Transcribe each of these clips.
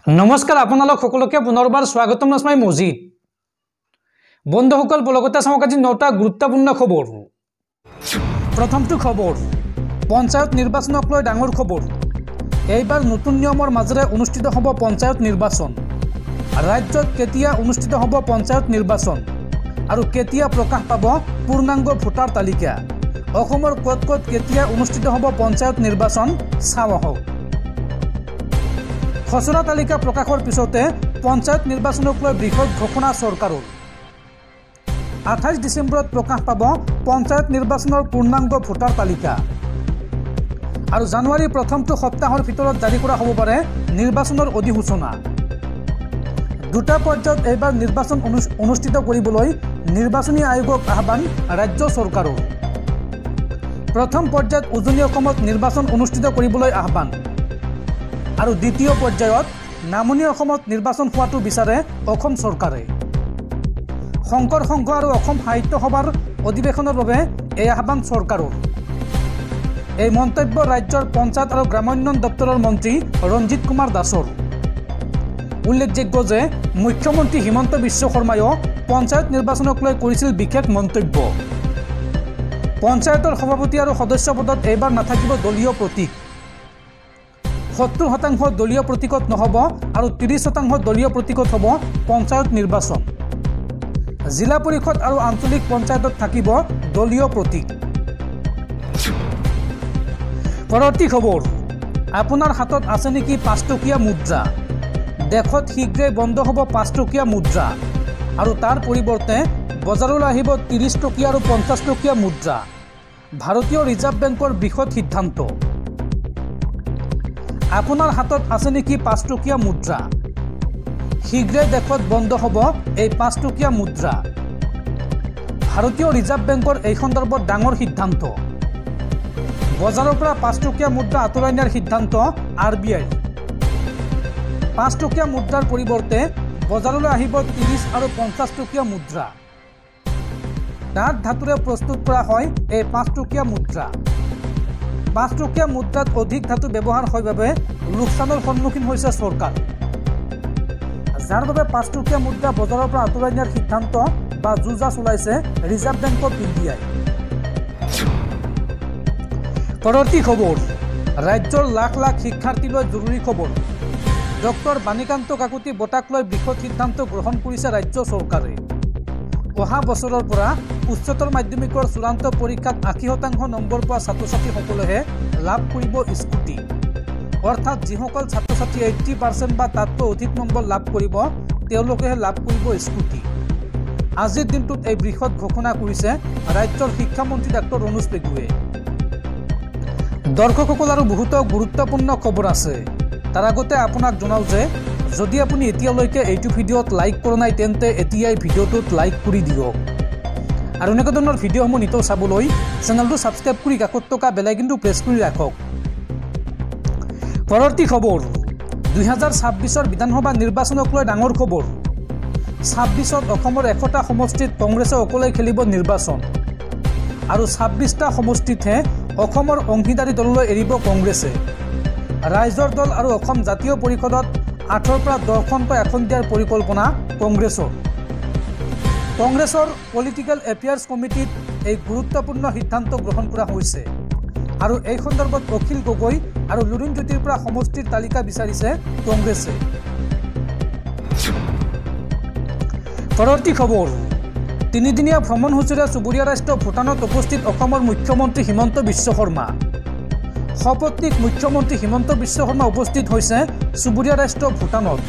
নমস্কাৰ আপোনালোক সকলোকে পুনৰবাৰ স্বাগতম নাছমাই মজিদ বন্ধুসকল বলগতে চাওক আজি 9টা গুৰুত্বপূৰ্ণ খবৰ প্ৰথমটো খবৰ পঞ্চায়ত নিৰ্বাচনক লৈ ডাঙৰ খবৰ এইবাৰ নতুন নিয়মৰ মাজেৰে অনুষ্ঠিত হ'ব পঞ্চায়ত নিৰ্বাচন ৰাজ্যত কেতিয়া অনুষ্ঠিত হ'ব পঞ্চায়ত নিৰ্বাচন আৰু কেতিয়া প্ৰকাশ পাব পূৰ্ণাংগ ভোটাৰ তালিকা অসমৰ ক'ত ক'ত কেতিয়া অনুষ্ঠিত হ'ব পঞ্চায়ত নিৰ্বাচন চাও আহক খসৰা তালিকা প্ৰকাশৰ পিছতে পঞ্চায়ত নিৰ্বাচনক লৈ বৃহৎ ঘোষণা চৰকাৰৰ 28 ডিসেম্বৰত প্ৰকাশ পাব পঞ্চায়ত নিৰ্বাচনৰ পূৰ্ণাংগ ভোটাৰ তালিকা আৰু জানুৱাৰীৰ প্ৰথমটো সপ্তাহৰ ভিতৰত জাৰি কৰা হ'ব পাৰে নিৰ্বাচনৰ অধিসূচনা দুটা পৰ্যায়ত এইবাৰ নিৰ্বাচন অনুষ্ঠিত কৰিবলৈ নিৰ্বাচনী আয়োগক আহ্বান ৰাজ্য চৰকাৰৰ প্ৰথম পৰ্যায়ত উজনি অসমত নিৰ্বাচন অনুষ্ঠিত কৰিবলৈ আহ্বান আৰু দ্বিতীয় পৰ্যায়ত নামনি অসমত নিৰ্বাচন হোৱাটো বিচাৰে অসম চৰকাৰে শংকৰ সংঘ আৰু অসম সাহিত্য সভাৰ অধিৱেশনৰ বাবে এই আহ্বান চৰকাৰৰ এই মন্তব্য ৰাজ্যৰ পঞ্চায়ত আৰু গ্ৰামোন্নয়ন দপ্তৰৰ মন্ত্ৰী ৰঞ্জিত কুমাৰ দাসৰ উল্লেখযোগ্য যে মুখ্যমন্ত্ৰী হিমন্ত বিশ্ব শৰ্মায়ো পঞ্চায়ত নিৰ্বাচনক লৈ কৰিছিল বিশেষ মন্তব্য পঞ্চায়তৰ সভাপতি আৰু সদস্য পদত এইবাৰ নাথাকিব দলীয় প্ৰতীক 70% দলীয় প্ৰতীকত নহব আৰু 30% দলীয় প্ৰতীকত হ'ব পঞ্চায়ত নিৰ্বাচন জিলা পৰিষদ আৰু আঞ্চলিক পঞ্চায়তত থাকিব দলীয় প্ৰতীক পৰৱৰ্তী খবৰ আপোনাৰ হাতত আছে নেকি 5 টকীয়া মুদ্ৰা দেশত শীঘ্ৰে বন্ধ হ'ব 5 টকীয়া মুদ্ৰা আৰু তাৰ পৰিৱৰ্তে বজাৰলৈ আহিব 30 টকীয়া আৰু 50 টকীয়া মুদ্ৰা ভাৰতীয় ৰিজাৰ্ভ বেংকৰ বৃহৎ সিদ্ধান্ত আপোনাৰ হাতত আছে নেকি 5 টকীয়া মুদ্ৰা শীঘ্ৰে দেশত বন্ধ হ'ব এই 5 টকীয়া মুদ্ৰা ভাৰতীয় ৰিজাৰ্ভ বেংকৰ এই সন্দৰ্ভত ডাঙৰ সিদ্ধান্ত বজাৰৰ পৰা 5 টকীয়া মুদ্ৰা আঁতৰাই নিয়াৰ সিদ্ধান্ত আৰবিআই 5 টকীয়া মুদ্ৰাৰ পৰিৱৰ্তে বজাৰলৈ আহিব 30 আৰু 50 টকীয়া মুদ্ৰা ডাঠ ধাতুৰে প্ৰস্তুত কৰা হয় এই 5 টকীয়া মুদ্ৰা 5 টকীয়া মুদ্ৰাত অধিক ধাতু ব্যৱহাৰ হয় বাবে লোকচানৰ সন্মুখীন হৈছে চৰকাৰ যাৰ বাবে 5 টকীয়া মুদ্ৰা বজাৰৰ পৰা আঁতৰাই নিয়াৰ সিদ্ধান্ত বা যুঁজা চলাইছে ৰিজাৰ্ভ বেংক অফ ইণ্ডিয়াই পৰৱৰ্তী খবৰ ৰাজ্যৰ লাখ লাখ শিক্ষাৰ্থীলৈ জৰুৰী খবৰ ডক্টৰ বাণীকান্ত কাকতি বঁটাক লৈ বৃহৎ সিদ্ধান্ত গ্ৰহণ কৰিছে ৰাজ্য চৰকাৰে অহা বছৰৰ পৰা উচ্চতৰ মাধ্যমিকৰ চূড়ান্ত পৰীক্ষাত 80% নম্বৰ পোৱা ছাত্ৰ-ছাত্ৰীসকলেহে লাভ কৰিব স্কুটি অৰ্থাৎ যিসকল ছাত্ৰ-ছাত্ৰী 80% বা তাতকৈ অধিক নম্বৰ লাভ কৰিব তেওঁলোকেহে লাভ কৰিব স্কুটি আজিৰ দিনটোত এই বৃহৎ ঘোষণা কৰিছে ৰাজ্যৰ শিক্ষামন্ত্ৰী ডক্টৰ ৰণোজ পেগুৱে দৰ্শকসকল আৰু বহুতো গুৰুত্বপূৰ্ণ খবৰ আছে তাৰ আগতে আপোনাক জনাও যে যদি আপুনি এতিয়ালৈকে এইটো ভিডিঅ'ত লাইক কৰা নাই তেন্তে এতিয়াই ভিডিঅ'টোত লাইক কৰি দিয়ক আৰু এনেকুৱা ধৰণৰ ভিডিঅ'সমূহ নিতৌ চাবলৈ চেনেলটো ছাবস্ক্ৰাইব কৰি কাষত থকা বেল আইকনটো প্ৰেছ কৰি ৰাখক পৰৱৰ্তী খবৰ 2026ৰ বিধানসভা নিৰ্বাচনক লৈ ডাঙৰ খবৰ 26ত অসমৰ 100টা সমষ্টিত কংগ্ৰেছে অকলে খেলিব নিৰ্বাচন আৰু 26টা সমষ্টিতহে অসমৰ অংশীদাৰী দললৈ এৰিব কংগ্ৰেছে ৰাইজৰ দল আৰু অসম জাতীয় পৰিষদত 8ৰ পৰা 10খনকৈ আসন দিয়াৰ পৰিকল্পনা কংগ্ৰেছৰ পলিটিকেল এফেয়াৰ্ছ কমিটিত এই গুৰুত্বপূৰ্ণ সিদ্ধান্ত গ্ৰহণ কৰা হৈছে আৰু এই সন্দৰ্ভত অখিল গগৈ আৰু লুৰিণ জ্যোতিৰ পৰা সমষ্টিৰ তালিকা বিচাৰিছে কংগ্ৰেছে পৰৱৰ্তী খবৰ তিনিদিনীয়া ভ্ৰমণসূচীৰে চুবুৰীয়া ৰাষ্ট্ৰ ভূটানত উপস্থিত অসমৰ মুখ্যমন্ত্ৰী হিমন্ত বিশ্ব শৰ্মা সপত্নীক মুখ্যমন্ত্ৰী হিমন্ত বিশ্ব শৰ্মা উপস্থিত হৈছে চুবুৰীয়া ৰাষ্ট্ৰ ভূটানত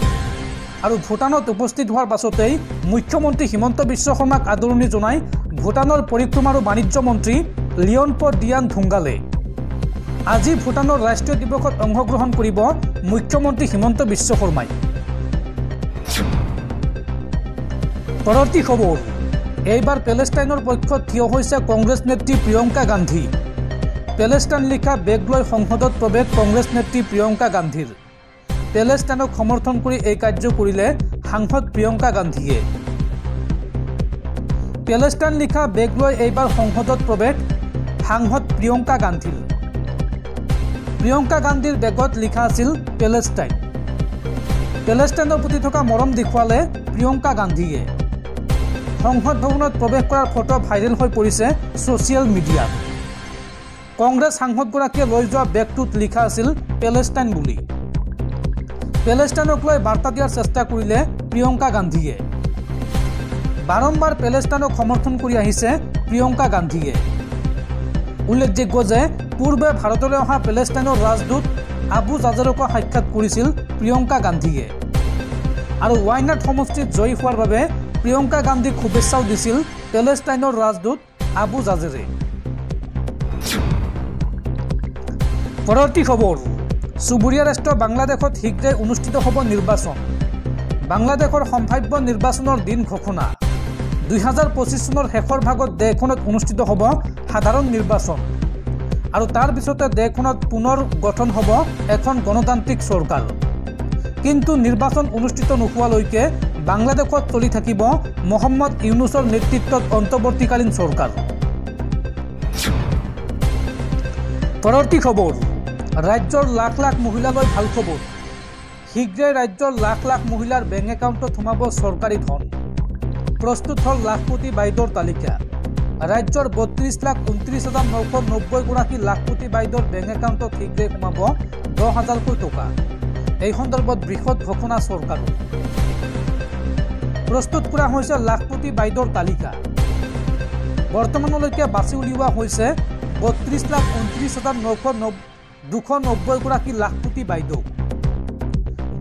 আৰু ভূটানত উপস্থিত হোৱাৰ পাছতেই মুখ্যমন্ত্ৰী হিমন্ত বিশ্ব শৰ্মাক আদৰণি জনাই ভূটানৰ পৰিক্ৰমা আৰু বাণিজ্য মন্ত্ৰী লিয়নপ' ডিয়ান ধুংগালে আজি ভূটানৰ ৰাষ্ট্ৰীয় দিৱসত অংশগ্ৰহণ কৰিব মুখ্যমন্ত্ৰী হিমন্ত বিশ্ব শৰ্মাই পৰৱৰ্তী খবৰ এইবাৰ পেলেষ্টাইনৰ পক্ষত থিয় হৈছে কংগ্ৰেছ নেত্ৰী প্ৰিয়ংকা গান্ধী পেলেষ্টাইন লিখা বেগ লৈ সংসদত প্ৰৱেশ কংগ্ৰেছ নেত্ৰী প্ৰিয়ংকা গান্ধীৰ পেলেষ্টাইনক সমৰ্থন কৰি এই কাৰ্য কৰিলে সাংসদ প্ৰিয়ংকা গান্ধীয়ে পেলেষ্টাইন লিখা বেগ লৈ এইবাৰ সংসদত প্ৰৱেশ সাংসদ প্ৰিয়ংকা গান্ধীৰ বেগত লিখা আছিল পেলেষ্টাইন পেলেষ্টাইনৰ প্ৰতি থকা মৰম দেখুৱালে প্ৰিয়ংকা গান্ধীয়ে। সংসদ ভৱনত প্ৰৱেশ কৰাৰ ফটো ভাইৰেল হৈ পৰিছে ছ'চিয়েল মিডিয়াত। কংগ্ৰেছ সাংসদগৰাকীয়ে লৈ যোৱা বেগটোত লিখা আছিল পেলেষ্টাইন বুলি। পেলেষ্টাইনক লৈ বাৰ্তা দিয়াৰ চেষ্টা কৰিলে প্ৰিয়ংকা গান্ধীয়ে। বাৰম্বাৰ পেলেষ্টাইনক সমৰ্থন কৰি আহিছে প্ৰিয়ংকা গান্ধীয়ে। উল্লেখযোগ্য যে পূৰ্বে ভাৰতলৈ অহা পেলেষ্টাইনৰ ৰাজদূত আবু জাজেৰকো সাক্ষাৎ কৰিছিল প্ৰিয়ংকা গান্ধীয়ে আৰু ৱাইনাড সমষ্টিত জয়ী হোৱাৰ বাবে প্ৰিয়ংকা গান্ধীক শুভেচ্ছাও দিছিল পেলেষ্টাইনৰ ৰাজদূত আবু জাজেৰে। পৰৱৰ্তী খবৰ, চুবুৰীয়া ৰাষ্ট্ৰ বাংলাদেশত শীঘ্ৰে অনুষ্ঠিত হ'ব নিৰ্বাচন। বাংলাদেশৰ সম্ভাৱ্য নিৰ্বাচনৰ দিন ঘোষণা। 2025 চনৰ শেষৰ ভাগত দেশখনত অনুষ্ঠিত হ'ব সাধাৰণ নিৰ্বাচন আৰু তাৰ পিছতে দেশখনত পুনৰ গঠন হ'ব এখন গণতান্ত্ৰিক চৰকাৰ। কিন্তু নিৰ্বাচন অনুষ্ঠিত নোহোৱালৈকে বাংলাদেশত চলি থাকিব মহম্মদ ইউনুছৰ নেতৃত্বত অন্তৱৰ্তীকালীন চৰকাৰ। পৰৱৰ্তী খবৰ, ৰাজ্যৰ লাখ লাখ মহিলালৈ ভাল খবৰ। শীঘ্ৰে ৰাজ্যৰ লাখ লাখ মহিলাৰ বেংক একাউণ্টত সোমাব চৰকাৰী ধন। প্ৰস্তুত হ'ল লাখপতি বাইদেউৰ তালিকা। ৰাজ্যৰ 32,29,990 গৰাকী লাখপতি বাইদেউৰ বেংক একাউণ্টত শীঘ্ৰে সোমাব 10,000কৈ টকা। এই সন্দৰ্ভত বৃহৎ ঘোষণা চৰকাৰৰ। প্ৰস্তুত কৰা হৈছে লাখপতি বাইদেউৰ তালিকা। বৰ্তমানলৈকে বাছি উলিওৱা হৈছে 32,29,290 গৰাকী লাখপতি বাইদেউ।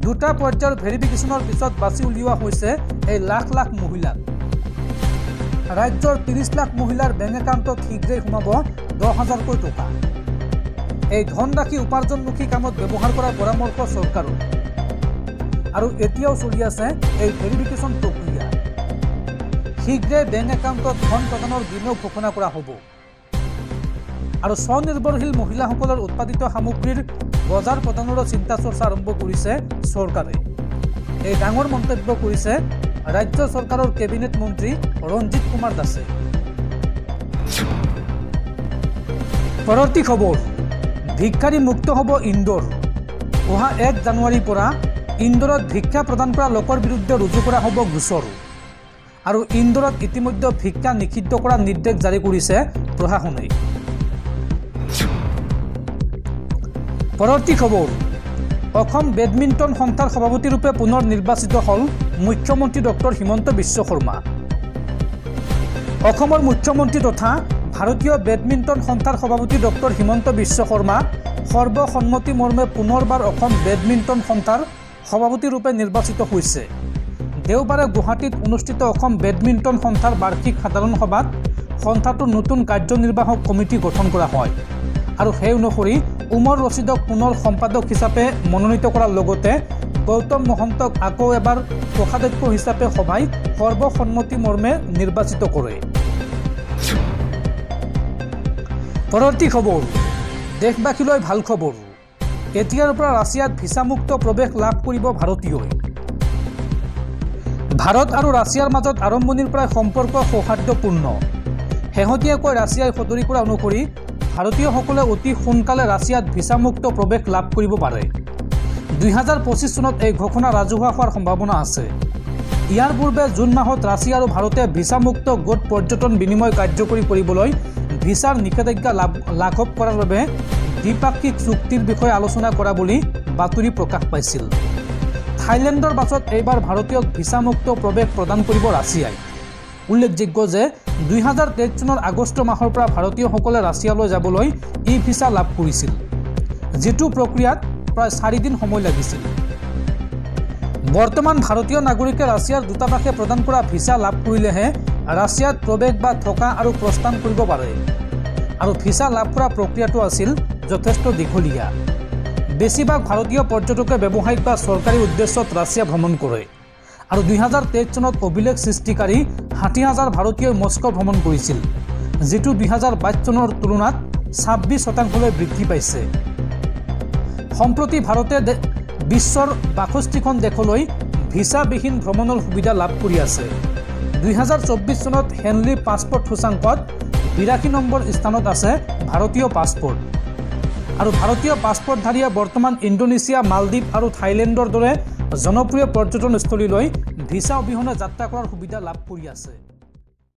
দুটা পৰ্যায়ৰ ভেৰিফিকেশ্যনৰ পিছত বাছি উলিওৱা হৈছে এই লাখ লাখ মহিলাক। ৰাজ্যৰ 30 লাখ মহিলাৰ বেংক একাউণ্টত শীঘ্ৰেই সোমাব 10,000কৈ টকা। এই ধনৰাশি উপাৰ্জনমুখী কামত ব্যৱহাৰ কৰাৰ পৰামৰ্শ চৰকাৰৰ আৰু এতিয়াও চলি আছে এই ভেৰিফিকেশ্যন প্ৰক্ৰিয়া। শীঘ্ৰে বেংক একাউণ্টত ধন প্ৰদানৰ দিনো ঘোষণা কৰা হ'ব আৰু স্বনিৰ্ভৰশীল মহিলাসকলৰ উৎপাদিত সামগ্ৰীৰ বজাৰ প্ৰদানৰো চিন্তা চৰ্চা আৰম্ভ কৰিছে চৰকাৰে। এই ডাঙৰ মন্তব্য কৰিছে ৰাজ্য চৰকাৰৰ কেবিনেট মন্ত্ৰী ৰঞ্জিত কুমাৰ দাসে। পৰৱৰ্তী খবৰ, ভিক্ষাৰী মুক্ত হ'ব ইন্দোৰ। অহা 1 জানুৱাৰীৰ পৰা ইন্দোৰত ভিক্ষা প্ৰদান কৰা লোকৰ বিৰুদ্ধে ৰুজু কৰা হ'ব গোচৰ আৰু ইন্দোৰত ইতিমধ্যে ভিক্ষা নিষিদ্ধ কৰাৰ নিৰ্দেশ জাৰি কৰিছে প্ৰশাসনে। পৰৱৰ্তী খবৰ, অসম বেডমিণ্টন সংস্থাৰ সভাপতিৰূপে পুনৰ নিৰ্বাচিত হ'ল মুখ্যমন্ত্ৰী ডক্টৰ হিমন্ত বিশ্ব শৰ্মা। অসমৰ মুখ্যমন্ত্ৰী তথা ভাৰতীয় বেডমিণ্টন সংস্থাৰ সভাপতি ডক্টৰ হিমন্ত বিশ্ব শৰ্মা সৰ্বসন্মতিমৰ্মে পুনৰবাৰ অসম বেডমিণ্টন সংস্থাৰ সভাপতিৰূপে নিৰ্বাচিত হৈছে। দেওবাৰে গুৱাহাটীত অনুষ্ঠিত অসম বেডমিণ্টন সংস্থাৰ বাৰ্ষিক সাধাৰণ সভাত সংস্থাটোৰ নতুন কাৰ্যনিৰ্বাহক কমিটি গঠন কৰা হয় আৰু সেই অনুসৰি উমৰ ৰছিদক পুনৰ সম্পাদক হিচাপে মনোনীত কৰাৰ লগতে গৌতম মহন্তক আকৌ এবাৰ কোষাধ্যক্ষ হিচাপে সভাই সৰ্বসন্মতিমৰ্মে নিৰ্বাচিত কৰে। পৰৱৰ্তী খবৰ, দেশবাসীলৈ ভাল খবৰ। এতিয়াৰ পৰা ৰাছিয়াত ভিছামুক্ত প্ৰৱেশ লাভ কৰিব ভাৰতীয়ই। ভাৰত আৰু ৰাছিয়াৰ মাজত আৰম্ভণিৰ পৰাই সম্পৰ্ক সৌহাৰ্দ্যপূৰ্ণ। শেহতীয়াকৈ ৰাছিয়াই সদৰি কৰা অনুসৰি ভাৰতীয়সকলে অতি সোনকালে ৰাছিয়াত ভিছামুক্ত প্ৰৱেশ লাভ কৰিব পাৰে। 2025 চনত এই ঘোষণা ৰাজহুৱা হোৱাৰ সম্ভাৱনা আছে। ইয়াৰ পূৰ্বে জুন মাহত ৰাছিয়া আৰু ভাৰতে ভিছামুক্ত গোট পৰ্যটন বিনিময় কাৰ্যকৰী কৰিবলৈ ভিছাৰ নিষেধাজ্ঞা লাঘৱ কৰাৰ বাবে দ্বিপাক্ষিক চুক্তিৰ বিষয়ে আলোচনা কৰা বুলি বাতৰি প্ৰকাশ পাইছিল। থাইলেণ্ডৰ পাছত এইবাৰ ভাৰতীয়ক ভিছামুক্ত প্ৰৱেশ প্ৰদান কৰিব ৰাছিয়াই। উল্লেখযোগ্য যে 2023 চনৰ আগষ্ট মাহৰ পৰা ভাৰতীয়সকলে ৰাছিয়ালৈ যাবলৈ ই ভিছা লাভ কৰিছিল, যিটো প্ৰক্ৰিয়াত প্ৰায় 4 দিন সময় লাগিছিল। বৰ্তমান ভাৰতীয় নাগৰিকে ৰাছিয়াৰ দূতাবাসে প্ৰদান কৰা ভিছা লাভ কৰিলেহে ৰাছিয়াত প্ৰৱেশ বা থকা আৰু প্ৰস্থান কৰিব পাৰে আৰু ভিছা লাভ কৰা প্ৰক্ৰিয়াটো আছিল যথেষ্ট দীঘলীয়া। বেছিভাগ ভাৰতীয় পৰ্যটকে ব্যৱসায়িক বা চৰকাৰী উদ্দেশ্যত ৰাছিয়া ভ্ৰমণ কৰে আৰু 2023 চনত অভিলেখ সৃষ্টিকাৰী 60,000 ভাৰতীয়ই মস্কো ভ্ৰমণ কৰিছিল, যিটো 2022 চনৰ তুলনাত 26% বৃদ্ধি পাইছে। সম্প্ৰতি ভাৰতে বিশ্বৰ 62খন দেশলৈ ভিছাবিহীন ভ্ৰমণৰ সুবিধা লাভ কৰি আছে। 2024 চনত হেনলি পাছপোৰ্ট সূচাংকত 82 নম্বৰ স্থানত আছে ভাৰতীয় পাছপোৰ্ট আৰু ভাৰতীয় পাছপৰ্টধাৰীয়ে বৰ্তমান ইণ্ডোনেছিয়া, মালদ্বীপ আৰু থাইলেণ্ডৰ দৰে জনপ্ৰিয় পৰ্যটনস্থলীলৈ ভিছা অবিহনে যাত্ৰা কৰাৰ সুবিধা লাভ কৰি আছে।